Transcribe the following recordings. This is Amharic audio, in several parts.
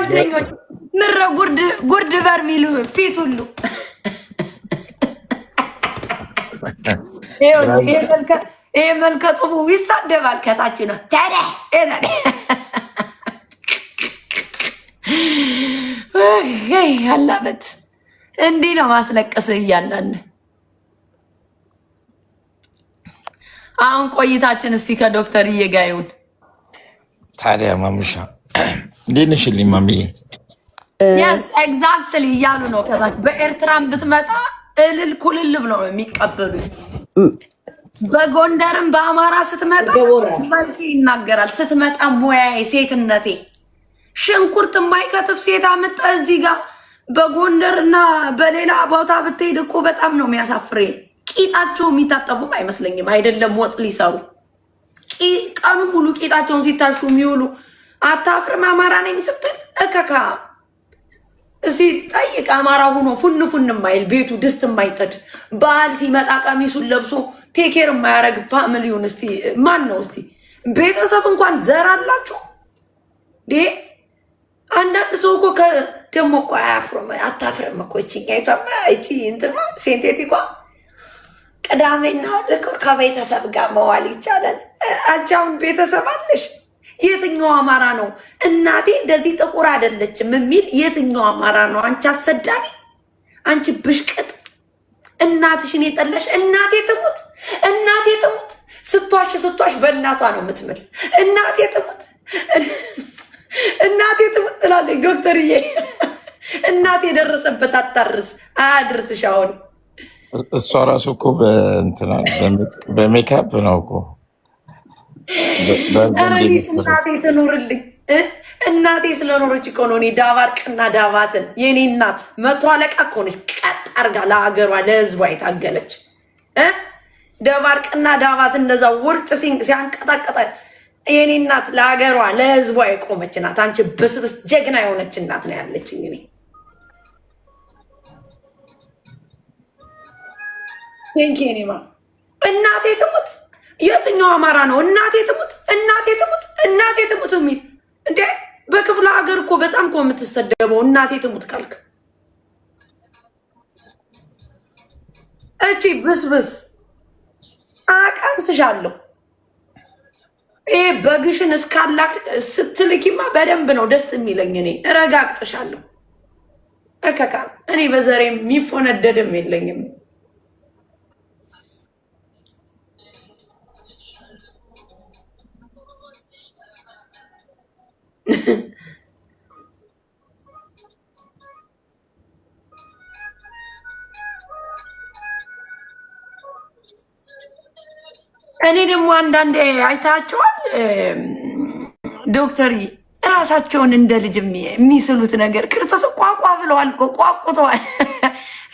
ጓደኞች ምረ ጉርድ በርሚሉ ፊት ሁሉ ይሄ መልከጥቡ ይሳደባል። ከታች ነው ታዲያ አላበት እንዲህ ነው ማስለቀስህ እያንዳንድ። አሁን ቆይታችን እስቲ ከዶክተር እየጋዩን ታዲያ ማሙሻ እንዴት ነሽልኝ ማሚዬ? የስ ኤግዛክትሊ እያሉ ነው ከታች። በኤርትራም ብትመጣ እልል ኩልል ብለው ነው የሚቀበሉኝ። በጎንደርም በአማራ ስትመጣ መልክ ይናገራል። ስትመጣ ሙያዬ ሴትነቴ ሽንኩርት የማይከትፍ ሴት አምጣ እዚህ ጋር በጎንደርና በሌላ ቦታ ብትሄድ እኮ በጣም ነው የሚያሳፍሬ። ቂጣቸው የሚታጠቡም አይመስለኝም። አይደለም ወጥ ሊሰሩ ቀኑ ሙሉ ቂጣቸውን ሲታሹ የሚውሉ። አታፍርም አማራ ነኝ ስትል እከካ እስቲ ጠይቅ። አማራ ሆኖ ፉን ፉን የማይል ቤቱ ድስት የማይጠድ በዓል ሲመጣ ቀሚሱን ለብሶ ቴኬር የማያደርግ ፋሚሊውን እስቲ ማን ነው? እስቲ ቤተሰብ እንኳን ዘር አላችሁ ዴ አንዳንድ ሰው እኮ ደግሞ እኮ አያፍርም። አታፍርም እኮ እቺኛይቷማ እቺ እንትና ሴንቴቲኳ ቅዳሜና እሑድ እኮ ከቤተሰብ ጋር መዋል ይቻላል። አንቺ አሁን ቤተሰብ አለሽ? የትኛው አማራ ነው እናቴ እንደዚህ ጥቁር አይደለችም የሚል? የትኛው አማራ ነው? አንቺ አሰዳቢ፣ አንቺ ብሽቅጥ፣ እናትሽን የጠላሽ እናቴ ትሙት፣ እናቴ ትሙት። ስትዋሽ በእናቷ ነው የምትምል። እናቴ ትሙት፣ እናቴ ትሙት ትላለች ዶክተርዬ። እናቴ የደረሰበት አታርስ አያድርስሽ። አሁን እሷ ራሱ እኮ በሜካፕ ነው እኮ። ረኒስ እናቴ ትኖርልኝ። እናቴ ስለኖረች እኮ ነው እኔ ዳባርቅና ዳባትን የኔ እናት 100 አለቃ እኮ ነች። ቀጥ አርጋ ለሀገሯ ለህዝቧ የታገለች ደባርቅና ዳባት እንደዛ ውርጭ ሲያንቀጣቀጠ የኔ እናት ለሀገሯ ለህዝቧ የቆመች ናት። አንቺ ብስብስ ጀግና የሆነች እናት ነው ያለችኝ እኔ። ቴንኪኒማ እናቴ ትሙት። የትኛው አማራ ነው እናቴ ትሙት እናቴ ትሙት እናቴ ትሙት የሚል እንዴ? በክፍለ ሀገር እኮ በጣም እኮ የምትሰደበው እናቴ ትሙት ካልክ። እቺ ብስብስ አቀምስሻለሁ። ይሄ በግሽን እስካላክ ስትልኪማ በደንብ ነው ደስ የሚለኝ። እኔ እረጋግጥሻለሁ። እከካ እኔ በዘሬ የሚፎነደድም የለኝም። እኔ ደግሞ አንዳንዴ አይታቸዋል ዶክተር እራሳቸውን እንደ ልጅ የሚስሉት ነገር ክርስቶስ ቋቋ ብለዋል እኮ ቋቁተዋል።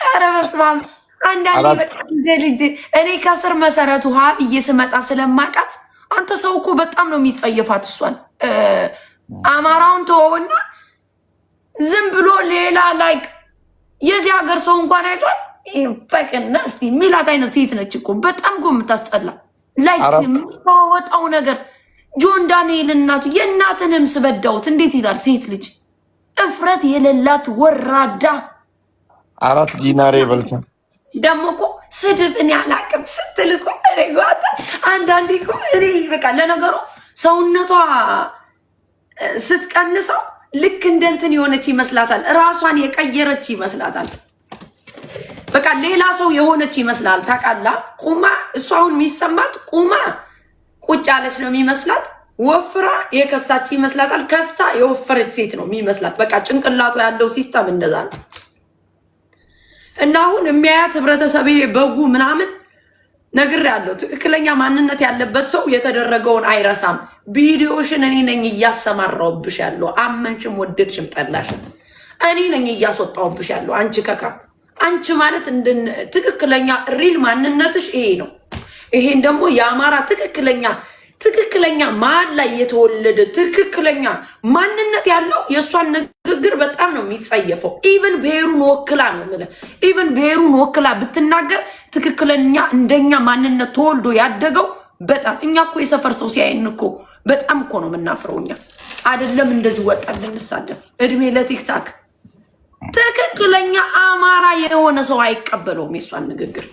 ኧረ በስመ አብ። አንዳንዴ በቃ እንደ ልጅ እኔ ከስር መሰረቱ ውሃ ብዬ ስመጣ ስለማውቃት አንተ ሰው እኮ በጣም ነው የሚጸየፋት እሷን። አማራውን ተወውና ዝም ብሎ ሌላ ላይክ የዚህ ሀገር ሰው እንኳን አይቷል በቅና እስቲ ሚላት አይነት ሴት ነች እኮ። በጣም እኮ የምታስጠላ ላይክ የምታወጣው ነገር። ጆን ዳንኤል እናቱ የእናትንም ስበዳውት እንዴት ይላል? ሴት ልጅ እፍረት የሌላት ወራዳ 4 ዲናር በልታ ደግሞ እኮ ስድብን ያላቅም ስትል እኮ ጓታ አንዳንዴ እኮ እኔ በቃ ለነገሩ ሰውነቷ ስትቀንሰው ልክ እንደ እንትን የሆነች ይመስላታል። ራሷን የቀየረች ይመስላታል። በቃ ሌላ ሰው የሆነች ይመስላል። ታውቃላ ቁማ እሷ አሁን የሚሰማት ቁማ ቁጭ ያለች ነው የሚመስላት። ወፍራ የከሳች ይመስላታል። ከስታ የወፈረች ሴት ነው የሚመስላት። በቃ ጭንቅላቷ ያለው ሲስተም እንደዛ ነው። እና አሁን የሚያያት ህብረተሰብ በጉ ምናምን ነግር ያለው ትክክለኛ ማንነት ያለበት ሰው የተደረገውን አይረሳም። ቪዲዮሽን እኔ ነኝ እያሰማራውብሽ ያለው። አመንሽም ወደድሽም ጠላሽም እኔ ነኝ እያስወጣውብሽ ያለው። አንቺ ከካ አንቺ ማለት ትክክለኛ ሪል ማንነትሽ ይሄ ነው። ይሄን ደግሞ የአማራ ትክክለኛ መሀል ላይ የተወለደ ትክክለኛ ማንነት ያለው የእሷን ንግግር በጣም ነው የሚጸየፈው። ኢቨን ብሔሩን ወክላ ነው የምልህ። ኢቨን ብሔሩን ወክላ ብትናገር ትክክለኛ እንደኛ ማንነት ተወልዶ ያደገው በጣም እኛ እኮ የሰፈር ሰው ሲያይን እኮ በጣም እኮ ነው የምናፍረው እኛ። አይደለም እንደዚህ ወጣ እንሳደብ። እድሜ ለቲክታክ። ትክክለኛ አማራ የሆነ ሰው አይቀበለውም የሷን ንግግር።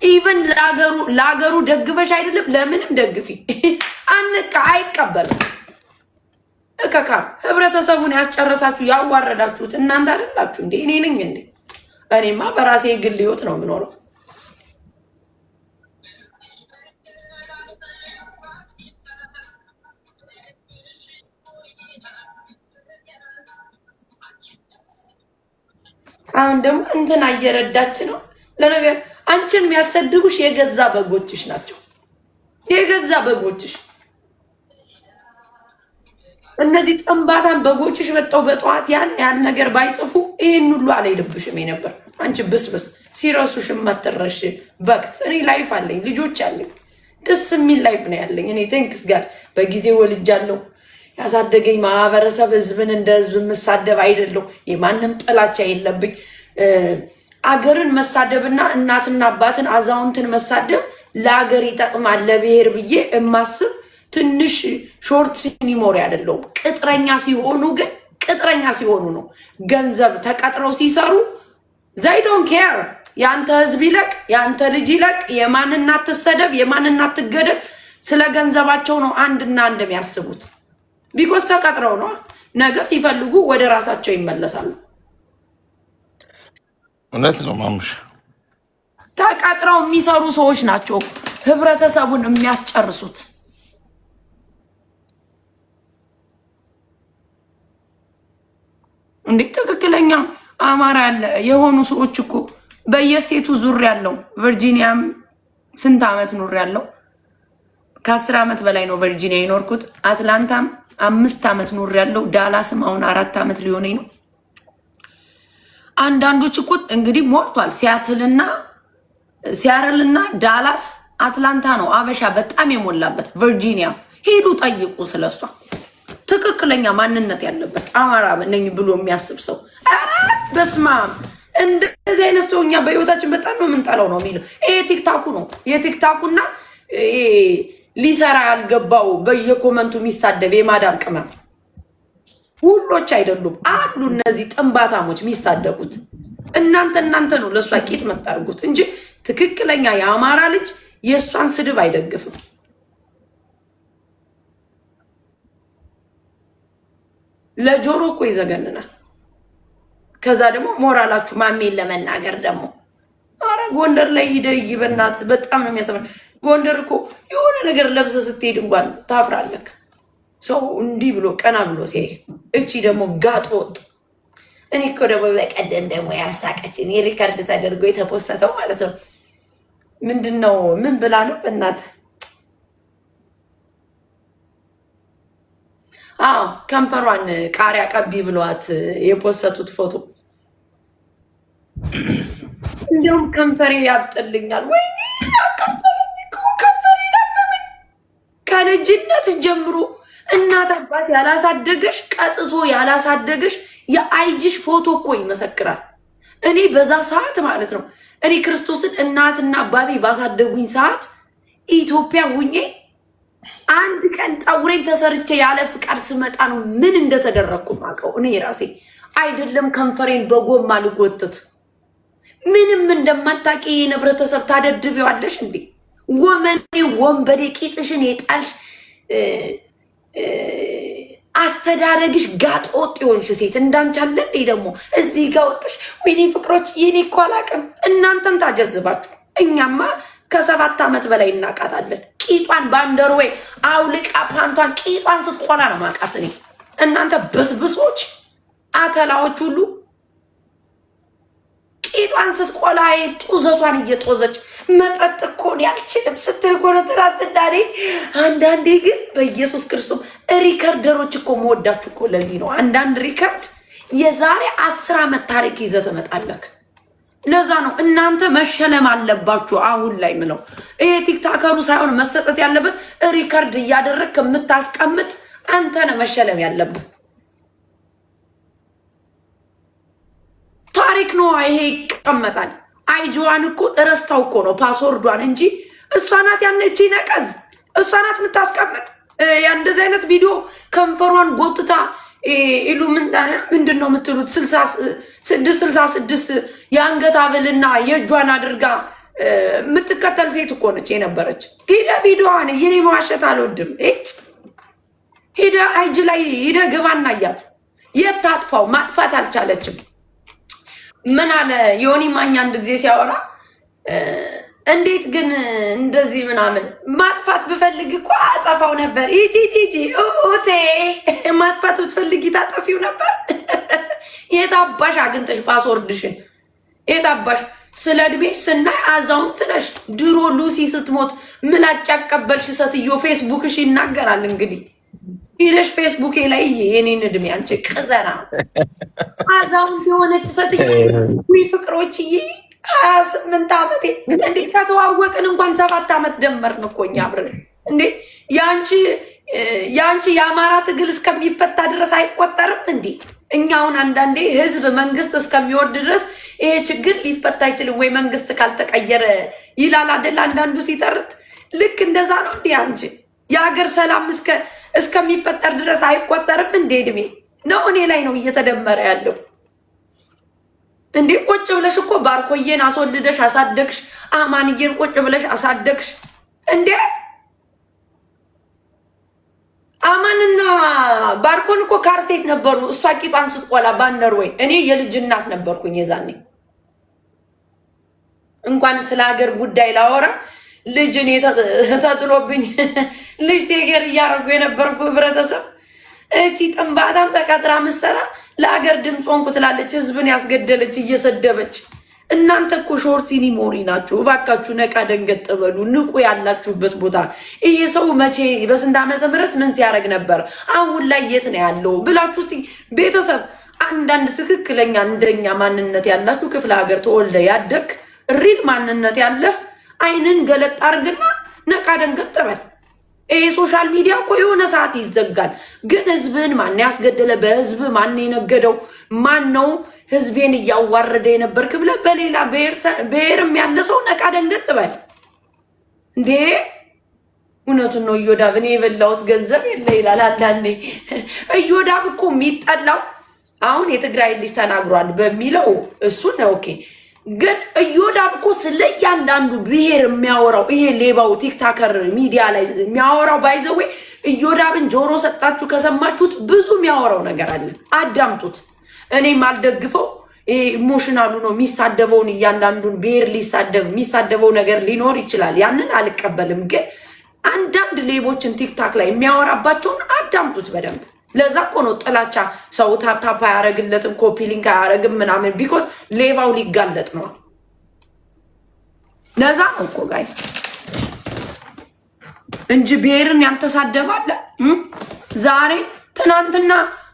ኢቨን ለሀገሩ ደግፈሽ አይደለም ለምንም ደግፊ አንቃ አይቀበልም። እከካ ህብረተሰቡን ያስጨረሳችሁ ያዋረዳችሁት እናንተ አይደላችሁ እንዴ? እኔ ነኝ እንዴ? እኔማ በራሴ ግል ህይወት ነው የምኖረው። አሁን ደግሞ እንትን እየረዳች ነው ለነገር። አንቺን የሚያሰድቡሽ የገዛ በጎችሽ ናቸው። የገዛ በጎችሽ እነዚህ ጠንባታን በጎችሽ መጣው በጠዋት ያን ያህል ነገር ባይጽፉ ይሄን ሁሉ አልሄድብሽም ነበር። አንቺ ብስብስ ሲረሱሽ ማትረሽ በክት። እኔ ላይፍ አለኝ፣ ልጆች አለኝ፣ ደስ የሚል ላይፍ ነው ያለኝ። እኔ ቴንክስ ጋር በጊዜ ወልጃለሁ። ያሳደገኝ ማህበረሰብ ህዝብን እንደ ህዝብ መሳደብ አይደለው። የማንም ጥላቻ የለብኝ። አገርን መሳደብና እናትና አባትን አዛውንትን መሳደብ ለአገር ይጠቅማል ለብሔር ብዬ እማስብ ትንሽ ሾርት ሚሞሪ አይደለሁም። ቅጥረኛ ሲሆኑ ግን ቅጥረኛ ሲሆኑ ነው። ገንዘብ ተቀጥረው ሲሰሩ they don't care። ያንተ ህዝብ ይለቅ፣ ያንተ ልጅ ይለቅ፣ የማንናት ትሰደብ፣ የማንናት ትገደል፣ ስለ ገንዘባቸው ነው አንድና አንድ የሚያስቡት። ቢኮዝ ተቀጥረው ነው። ነገ ሲፈልጉ ወደ ራሳቸው ይመለሳሉ። እውነት ነው ማሙሽ። ተቀጥረው የሚሰሩ ሰዎች ናቸው ህብረተሰቡን የሚያስጨርሱት። እንዴ ትክክለኛ አማራ ያለ የሆኑ ሰዎች እኮ በየስቴቱ ዙር ያለው ቨርጂኒያም ስንት ዓመት ኑር ያለው ከ10 ዓመት በላይ ነው ቨርጂኒያ የኖርኩት። አትላንታም 5 ዓመት ኑር ያለው። ዳላስም አሁን 4 ዓመት ሊሆነኝ ነው። አንዳንዶች እኮ እንግዲህ ሞልቷል። ሲያትልና ዳላስ አትላንታ ነው አበሻ በጣም የሞላበት። ቨርጂኒያ ሄዱ ጠይቁ ስለሷ። ትክክለኛ ማንነት ያለበት አማራ ነኝ ብሎ የሚያስብ ሰው ኧረ በስመ አብ። እንደዚህ አይነት ሰው እኛ በህይወታችን በጣም ነው የምንጠላው ነው የሚለው። ይሄ ቲክታኩ ነው የቲክታኩና ሊሰራ ያልገባው በየኮመንቱ የሚሳደብ የማዳም ቅመም ሁሎች አይደሉም አሉ። እነዚህ ጥንባታሞች የሚሳደቡት እናንተ ነው ለሷ ቂጥ መጣርጉት እንጂ ትክክለኛ የአማራ ልጅ የሷን ስድብ አይደግፍም። ለጆሮ እኮ ይዘገንናል። ከዛ ደግሞ ሞራላችሁ ማሜን ለመናገር ደግሞ አረ ጎንደር ላይ ሂደይ በእናት በጣም ነው የሚያሰማኝ። ጎንደር እኮ የሆነ ነገር ለብሰ ስትሄድ እንኳን ታፍራለክ። ሰው እንዲህ ብሎ ቀና ብሎ ሲያይ እቺ ደግሞ ጋጥ ወጥ። እኔ እኮ ደግሞ በቀደም ደግሞ ያሳቀችን የሪከርድ ተደርጎ የተፖሰተው ማለት ነው። ምንድነው ምን ብላ ነው በእናት ከንፈሯን ቃሪያ ቀቢ ብሏት የፖሰቱት ፎቶ። እንዲሁም ከንፈሬ ያብጥልኛል ወይ ከንፈሬ ያመመኝ። ከልጅነት ጀምሮ እናት አባት ያላሳደገሽ ቀጥቶ ያላሳደገሽ የአይጅሽ ፎቶ እኮ ይመሰክራል። እኔ በዛ ሰዓት ማለት ነው እኔ ክርስቶስን እናትና አባቴ ባሳደጉኝ ሰዓት ኢትዮጵያ ሁኜ አንድ ቀን ፀጉሬን ተሰርቼ ያለ ፍቃድ ስመጣ ነው ምን እንደተደረግኩ ማቀው። እኔ ራሴ አይደለም ከንፈሬን በጎማ ልጎትት ምንም እንደማታውቂ የህብረተሰብ ታደድቢዋለሽ እንዴ? ወመኔ ወንበዴ ቂጥሽን የጣልሽ አስተዳደግሽ ጋጥ ወጥ የሆንሽ ሴት እንዳንቻለ እንዴ? ደግሞ እዚህ ጋር ወጥሽ ወይኔ ፍቅሮች የኔ እኮ አላቅም። እናንተን ታጀዝባችሁ። እኛማ ከ7 ዓመት በላይ እናቃታለን። ቂጧን ባንደርዌይ አውልቃ ፓንቷን ቂጧን ስትቆላ ነው ማቃት እኔ። እናንተ በስብሶች አተላዎች ሁሉ ቂጧን ስትቆላ ጡዘቷን እየጦዘች መጠጥ እኮ ያልችልም ስትል እኮ ነው ትራትዳሪ። አንዳንዴ ግን በኢየሱስ ክርስቶስ ሪከርደሮች እኮ መወዳችሁ እኮ ለዚህ ነው። አንዳንድ ሪከርድ የዛሬ 10 ዓመት ታሪክ ይዘህ ትመጣለህ። ለዛ ነው እናንተ መሸለም አለባችሁ። አሁን ላይ ምለው ይሄ ቲክታከሩ ሳይሆን መሰጠት ያለበት ሪከርድ እያደረግ ከምታስቀምጥ አንተ ነህ መሸለም ያለበት። ታሪክ ነው ይሄ ይቀመጣል። አይጆዋን እኮ እረስታው እኮ ነው ፓስወርዷን እንጂ እሷ ናት ያነቺ ነቀዝ እሷ ናት የምታስቀምጥ። እንደዚህ አይነት ቪዲዮ ከንፈሯን ጎትታ ኢሉ ምንድነው የምትሉት 666 የአንገት ሀብልና የእጇን አድርጋ የምትከተል ሴት እኮ ነች የነበረች። ሂደ ቪዲዮዋን የኔ መዋሸት አልወድም። ሂደ አይጅ ላይ ሂደ ግባና እያት። የት ታጥፋው? ማጥፋት አልቻለችም። ምን አለ ዮኒ ማኛ አንድ ጊዜ ሲያወራ እንዴት ግን እንደዚህ ምናምን ማጥፋት ብፈልግ እኮ አጠፋው ነበር። ኢጂጂጂ ኦቴ ማጥፋት ብትፈልጊ ታጠፊው ነበር። የታባሽ አግንተሽ ፓስወርድሽን የታባሽ ስለ እድሜሽ ስናይ አዛውንት ነሽ። ድሮ ሉሲ ስትሞት ምላጭ ያቀበልሽ ሴትዮ ፌስቡክሽ ይናገራል። እንግዲህ ሄደሽ ፌስቡኬ ላይ የኔን እድሜ አንቺ ቅዘና አዛውንት የሆነች ሴትዮ ፍቅሮችዬ 28 ዓመቴ እንዴ ከተዋወቅን እንኳን 7 ዓመት ደመርን እኮ እኛ አብረን እንዴ። ያንቺ የአማራ ትግል እስከሚፈታ ድረስ አይቆጠርም እንዴ? እኛውን አንዳንዴ ህዝብ መንግስት እስከሚወርድ ድረስ ይሄ ችግር ሊፈታ አይችልም ወይ መንግስት ካልተቀየረ ይላል አይደል? አንዳንዱ ሲተርት ልክ እንደዛ ነው እንዴ? አንቺ የሀገር ሰላም እስከሚፈጠር ድረስ አይቆጠርም እንዴ? እድሜ ነው እኔ ላይ ነው እየተደመረ ያለው እንዴ? ቁጭ ብለሽ እኮ ባርኮዬን አስወልደሽ አሳደግሽ፣ አማንዬን ቁጭ ብለሽ አሳደግሽ እንዴ? አማንና ባርኮን እኮ ካርሴት ነበሩ። እሷ ቂጧን ስትቆላ ባንደር ወይ እኔ የልጅ እናት ነበርኩኝ የዛኔ። እንኳን ስለ ሀገር ጉዳይ ላወራ ልጅ እኔ ተጥሎብኝ ልጅ ቴገር እያደረጉ የነበርኩ ህብረተሰብ እቺ ጥንባታም ተቀጥራ ምሰራ ለሀገር ድምፅ ሆንኩ ትላለች። ህዝብን ያስገደለች እየሰደበች። እናንተ እኮ ሾርት ሚሞሪ ናችሁ። እባካችሁ ነቃ ደንገጥ በሉ፣ ንቁ። ያላችሁበት ቦታ ይሄ ሰው መቼ በስንት ዓመተ ምህረት ምን ሲያደርግ ነበር፣ አሁን ላይ የት ነው ያለው ብላችሁ እስቲ ቤተሰብ አንዳንድ ትክክለኛ እንደኛ ማንነት ያላችሁ ክፍለ ሀገር ተወልደ ያደግ ሪል ማንነት ያለህ አይንን ገለጥ አድርግና ነቃ ደንገጥ በል። ይሄ ሶሻል ሚዲያ እኮ የሆነ ሰዓት ይዘጋል። ግን ህዝብን ማን ያስገደለ? በህዝብ ማን የነገደው? ማን ነው ህዝቤን እያዋረደ የነበርክ ብለህ በሌላ ብሔርም ያለ ሰው ነቃ ደንገጥ በል እንዴ። እውነቱን ነው። እዮዳብ እኔ የበላሁት ገንዘብ የለ ይላል አንዳንዴ። እዮዳብ እኮ የሚጠላው አሁን የትግራይ ልጅ ተናግሯል በሚለው እሱ ነው። ኦኬ ግን እዮዳብ እኮ ስለ እያንዳንዱ ብሔር የሚያወራው ይሄ ሌባው ቲክታከር ሚዲያ ላይ የሚያወራው ባይዘዌ እዮዳብን ጆሮ ሰጣችሁ ከሰማችሁት ብዙ የሚያወራው ነገር አለ። አዳምጡት። እኔ ማልደግፈው ኢሞሽናሉ ነው። የሚሳደበውን እያንዳንዱን ብሔር የሚሳደበው ነገር ሊኖር ይችላል። ያንን አልቀበልም። ግን አንዳንድ ሌቦችን ቲክታክ ላይ የሚያወራባቸውን አዳምጡት በደንብ። ለዛ እኮ ነው ጥላቻ። ሰው ታፕታፕ አያረግለትም፣ ኮፒ ሊንክ አያረግም ምናምን፣ ቢኮዝ ሌባው ሊጋለጥ ነው። ለዛ ነው እኮ ጋይስ እንጂ ብሔርን ያልተሳደባለ ዛሬ ትናንትና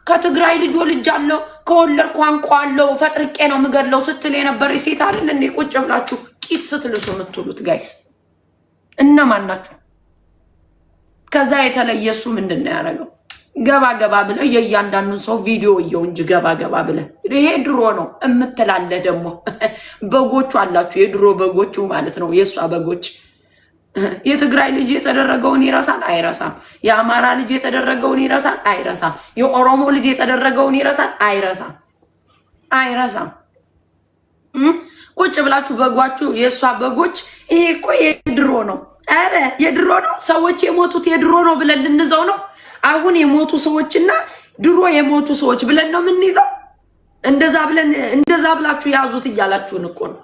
ከትግራይ ልጅ ወልጃለሁ ከወለድኩ አንቋለሁ ፈጥርቄ ነው የምገድለው ስትል የነበረ ሴት አይደል እንዴ? ቁጭ ብላችሁ ቂጥ ስትልሱ የምትሉት ጋይስ እነማን ናችሁ? ከዛ የተለየ እሱ ምንድን ነው ያደረገው? ገባ ገባ ብለ የእያንዳንዱን ሰው ቪዲዮ እየው እንጂ ገባ ገባ ብለ ይሄ ድሮ ነው እምትላለ። ደግሞ በጎቹ አላችሁ፣ የድሮ በጎቹ ማለት ነው የእሷ በጎች። የትግራይ ልጅ የተደረገውን ይረሳል አይረሳም? የአማራ ልጅ የተደረገውን ይረሳል አይረሳም? የኦሮሞ ልጅ የተደረገውን ይረሳል አይረሳም? አይረሳም። ቁጭ ብላችሁ በጓችሁ የእሷ በጎች። ይሄ እኮ የድሮ ነው። ኧረ የድሮ ነው። ሰዎች የሞቱት የድሮ ነው ብለን ልንዘው ነው? አሁን የሞቱ ሰዎችና ድሮ የሞቱ ሰዎች ብለን ነው የምንይዘው? እንደዛ ብላችሁ ያዙት እያላችሁን እኮ ነው።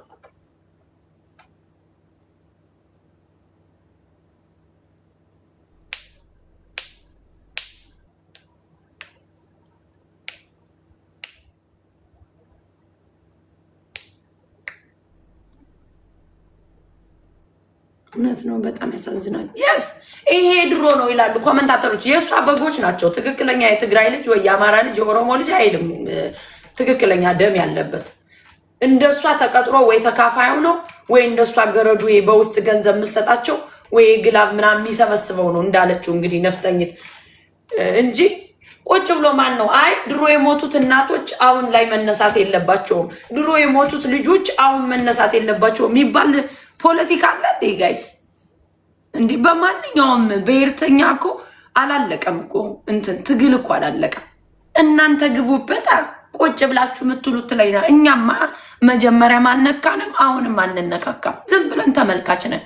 እውነት ነው። በጣም ያሳዝናል። የስ ይሄ ድሮ ነው ይላሉ ኮመንታተሮች። የእሷ በጎች ናቸው። ትክክለኛ የትግራይ ልጅ ወይ የአማራ ልጅ የኦሮሞ ልጅ አይልም። ትክክለኛ ደም ያለበት እንደሷ ተቀጥሮ ወይ ተካፋዩ ነው ወይ እንደሷ ገረዱ በውስጥ ገንዘብ የምሰጣቸው ወይ ግላብ ምናምን የሚሰበስበው ነው እንዳለችው እንግዲህ ነፍጠኝት እንጂ ቁጭ ብሎ ማን ነው አይ ድሮ የሞቱት እናቶች አሁን ላይ መነሳት የለባቸውም፣ ድሮ የሞቱት ልጆች አሁን መነሳት የለባቸውም የሚባል ፖለቲካ አለ እንዴ ጋይስ? እንዴ በማንኛውም ብሔርተኛ እኮ አላለቀም እኮ እንትን ትግል እኮ አላለቀም። እናንተ ግቡበት ቁጭ ብላችሁ የምትሉት ላይ ነው። እኛማ መጀመሪያም አልነካንም፣ አሁንም አንነካካም። ዝም ብለን ተመልካች ነን።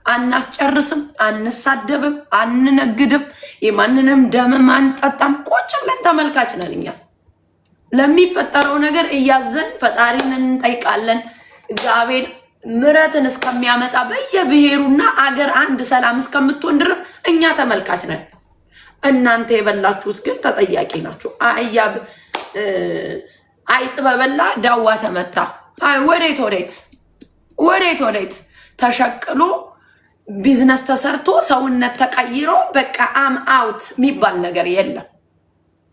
አናስጨርስም፣ አንሳደብም፣ አንነግድም፣ የማንንም ደምም አንጠጣም። ቁጭ ብለን ተመልካች ነን። እኛ ለሚፈጠረው ነገር እያዘን ፈጣሪን እንጠይቃለን። እግዚአብሔር ምሕረትን እስከሚያመጣ በየብሔሩና አገር አንድ ሰላም እስከምትሆን ድረስ እኛ ተመልካች ነን። እናንተ የበላችሁት ግን ተጠያቂ ናችሁ። አይጥ በበላ ዳዋ ተመታ። ወዴት ወዴት ወዴት ወዴት ተሸቅሎ ቢዝነስ ተሰርቶ ሰውነት ተቀይሮ በቃ አም አውት የሚባል ነገር የለም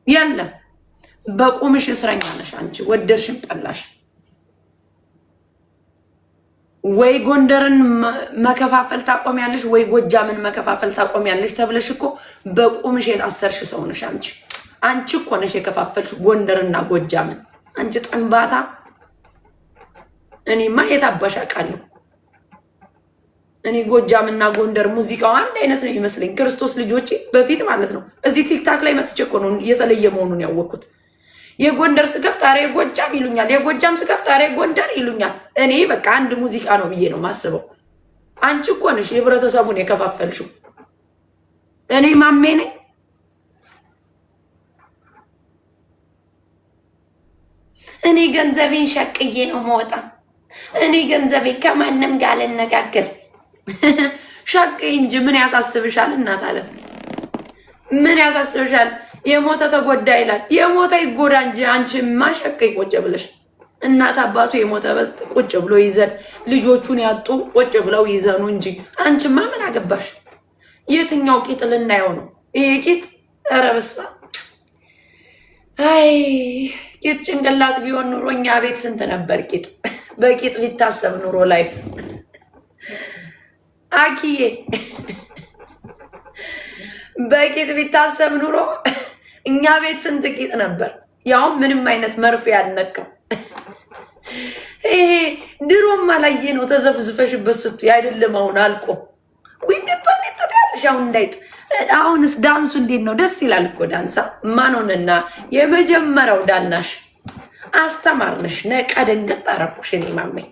የለም። በቁምሽ እስረኛ ነሽ አንቺ ወደድሽም ጠላሽ። ወይ ጎንደርን መከፋፈል ታቆሚያለሽ ወይ ጎጃምን መከፋፈል ታቆሚያለሽ ተብለሽ እኮ በቁምሽ የታሰርሽ ሰው ነሽ አንቺ። አንቺ እኮ ነሽ የከፋፈልሽ ጎንደርና ጎጃምን። አንቺ ጠንባታ። እኔማ የታባሽ አውቃለሁ። እኔ ጎጃምና ጎንደር ሙዚቃው አንድ አይነት ነው ይመስለኝ። ክርስቶስ ልጆቼ በፊት ማለት ነው እዚህ ቲክታክ ላይ መጥቼ እኮ ነው የተለየ መሆኑን ያወቅኩት። የጎንደር ስከፍት አሬ ጎጃም ይሉኛል፣ የጎጃም ስከፍት አሬ ጎንደር ይሉኛል። እኔ በቃ አንድ ሙዚቃ ነው ብዬ ነው ማስበው። አንቺ እኮ ነሽ የህብረተሰቡን የከፋፈልሽው። እኔ ማሜ ነኝ። እኔ ገንዘቤን ሸቅዬ ነው መወጣ። እኔ ገንዘቤን ከማንም ጋር አልነጋገር። ሸቅይ እንጂ ምን ያሳስብሻል? እናት አለ ምን ያሳስብሻል? የሞተ ተጎዳ ይላል። የሞተ ይጎዳ እንጂ አንቺ ማሸቀይ ቁጭ ብለሽ እናት አባቱ የሞተ ቁጭ ብሎ ይዘን ልጆቹን ያጡ ቁጭ ብለው ይዘኑ እንጂ አንቺማ ምን አገባሽ? የትኛው ቂጥ ልናየው ነው? ይሄ ቂጥ ኧረ በስመ አብ። አይ ቂጥ ጭንቅላት ቢሆን ኑሮ እኛ ቤት ስንት ነበር ቂጥ። በቂጥ ቢታሰብ ኑሮ ላይፍ አኪዬ በቂጥ ቢታሰብ ኑሮ እኛ ቤት ስንት ቂጥ ነበር። ያውም ምንም አይነት መርፌ ያልነካው። ይሄ ድሮማ ላየ ነው ተዘፍዝፈሽበት ስትይ አይደለም አሁን አልቆ ወይኔት ያለሽ አሁን እንዳይጥ። አሁንስ ዳንሱ እንዴት ነው? ደስ ይላል እኮ ዳንሳ። ማንሆንና የመጀመሪያው ዳናሽ አስተማርነሽ ነቃ ደንገጥ አረኩሽ። እኔ ማመኝ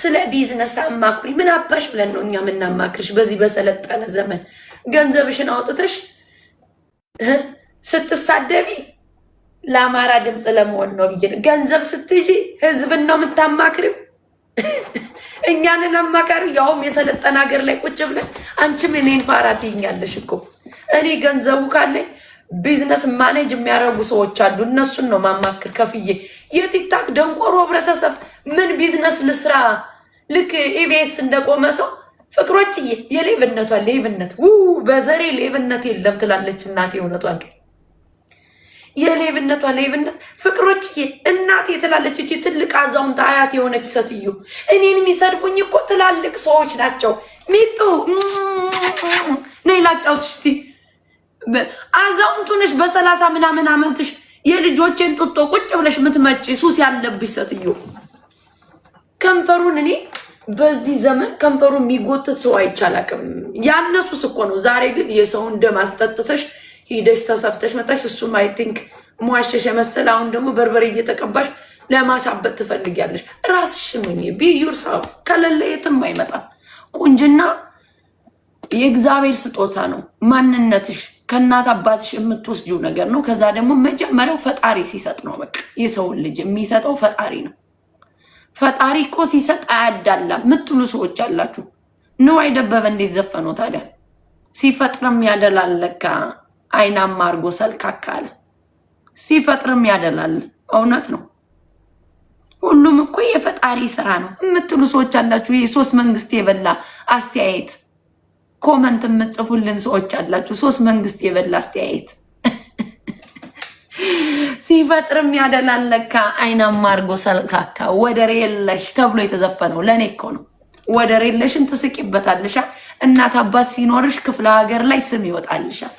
ስለ ቢዝነስ አማክሪ። ምን አባሽ ብለን ነው እኛ የምናማክርሽ? በዚህ በሰለጠነ ዘመን ገንዘብሽን አውጥተሽ ስትሳደቢ ለአማራ ድምፅ ለመሆን ነው ብዬ ገንዘብ ስትይዢ ህዝብን ነው የምታማክሪው። እኛንን አማካሪ ያውም የሰለጠነ ሀገር ላይ ቁጭ ብለን አንቺም እኔን ፋራ ትይኛለሽ እኮ። እኔ ገንዘቡ ካለኝ ቢዝነስ ማኔጅ የሚያደርጉ ሰዎች አሉ። እነሱን ነው ማማክር ከፍዬ። የቲክታክ ደንቆሮ ህብረተሰብ ምን ቢዝነስ ልስራ? ልክ ኢቢኤስ እንደቆመ ሰው ፍቅሮችዬ የሌብነቷ ሌብነት በዘሬ ሌብነት የለም ትላለች እናቴ። እውነቷን የሌብነቷ ሌብነት ፍቅሮችዬ እናቴ ትላለች። እቺ ትልቅ አዛውንት አያት የሆነች ሴትዮ እኔን የሚሰድቡኝ እኮ ትላልቅ ሰዎች ናቸው። ሚጡ ነይ ላጫውትሽ እስቲ። አዛውንቱ ነሽ በ30 ምናምን አመትሽ የልጆቼን ጡጦ ቁጭ ብለሽ ምትመጪ ሱስ ያለብሽ ሴትዮ። ከንፈሩን እኔ በዚህ ዘመን ከንፈሩ የሚጎትት ሰው አይቻላቅም። ያነሱስ እኮ ነው። ዛሬ ግን የሰውን ደም አስጠጥተሽ ሂደሽ ተሰፍተሽ መጣሽ። እሱም አይ ቲንክ ሟሸሽ መሰል። አሁን ደግሞ በርበሬ እየተቀባሽ ለማሳበጥ ትፈልጊያለሽ። ራስሽ ምን ቢ ዩርሰልፍ ከሌለ የትም አይመጣም። ቁንጅና የእግዚአብሔር ስጦታ ነው። ማንነትሽ ከእናት አባትሽ የምትወስጂው ነገር ነው። ከዛ ደግሞ መጀመሪያው ፈጣሪ ሲሰጥ ነው። በቃ የሰውን ልጅ የሚሰጠው ፈጣሪ ነው። ፈጣሪ እኮ ሲሰጥ አያዳላም ምትሉ ሰዎች አላችሁ። ንዋይ ደበበ እንዴት ዘፈነው ታዲያ? ሲፈጥርም ያደላል ለካ አይናማ አርጎ ሰልካካ አለ። ሲፈጥርም ያደላል። እውነት ነው። ሁሉም እኮ የፈጣሪ ስራ ነው የምትሉ ሰዎች አላችሁ። የሶስት መንግስት የበላ አስተያየት ኮመንት የምትጽፉልን ሰዎች አላችሁ። 3 መንግስት የበላ አስተያየት። ሲፈጥርም ያደላል ለካ አይናማ አርጎ ሰልካካ ወደር የለሽ ተብሎ የተዘፈነው ለእኔ እኮ ነው። ወደር የለሽን ትስቂበታልሻ። እናት አባት ሲኖርሽ ክፍለ ሀገር ላይ ስም ይወጣልሻል።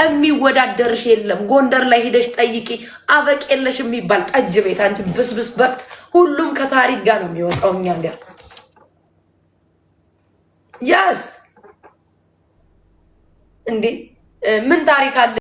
የሚወዳደርሽ የለም። ጎንደር ላይ ሂደሽ ጠይቂ። አበቅ የለሽ የሚባል ጠጅ ቤት አንቺ ብስብስ በቅት። ሁሉም ከታሪክ ጋር ነው የሚወጣው። እኛ ጋር ያስ እንዴ ምን ታሪክ አለ?